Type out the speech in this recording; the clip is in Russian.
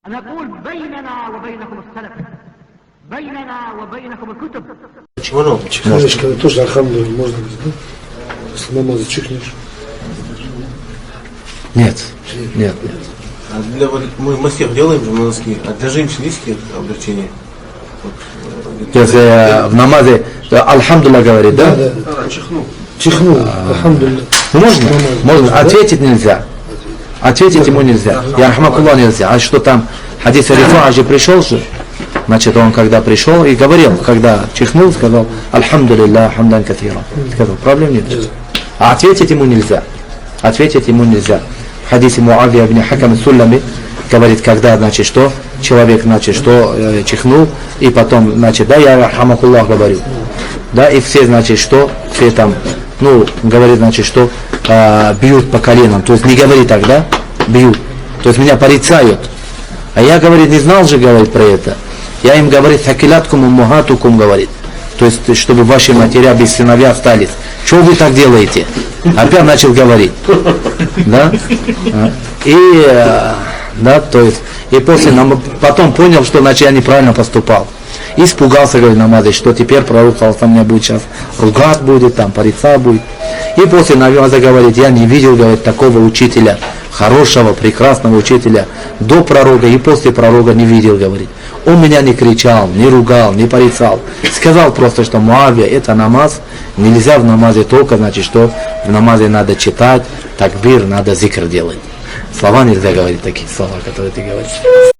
نقول بيننا وبينكم السلف بيننا وبينكم الكتب. Чихнешь, когда тоже алхамдулилля можно говорить, да? Если намазы чихнешь. Нет. А для, мы массив делаем же на носки, а для женщин есть какие-то облегчения? То есть в намазе алхамдулилля говорит, да? Да. Чихнул, алхамдулилля. Можно. Ответить нельзя. Ответить ему нельзя. Я рахмакуллах нельзя. А что там? Хадис Рифаа же пришел же. Значит, он когда пришел и говорил, когда чихнул, сказал алхамдулилля, хамдан кафира. Сказал, проблем нет. А ответить ему нельзя. Ответить ему нельзя. В хадисе Муавия ибн Хакам Суллами говорит, когда, значит, что человек, значит, что чихнул, и потом, значит, да, я рахмакуллах говорю. Да, и все, значит, что, все там, говорит, значит, что бьют по коленам. То есть не говори так, да? Бьют. То есть меня порицают. А я, говорит, не знал же, говорит, про это. Я им, говорит, хакиляткум уммухатукум, говорит. То есть, чтобы ваши матеря без сыновья остались. Что вы так делаете? Опять начал говорить. Да? То есть, и после, потом понял, что, значит, я неправильно поступал. И испугался, говорит, намазы, что теперь пророк там меня будет сейчас ругать будет, там, порицать будет. И после намаза говорит, я не видел, говорит, такого учителя, хорошего, прекрасного учителя до пророка и после пророка не видел, говорит. Он меня не кричал, не ругал, не порицал. Сказал просто, что Муавия это намаз, нельзя в намазе только, значит, что в намазе надо читать, такбир, надо зикр делать. Слова нельзя говорить, такие слова, которые ты говоришь.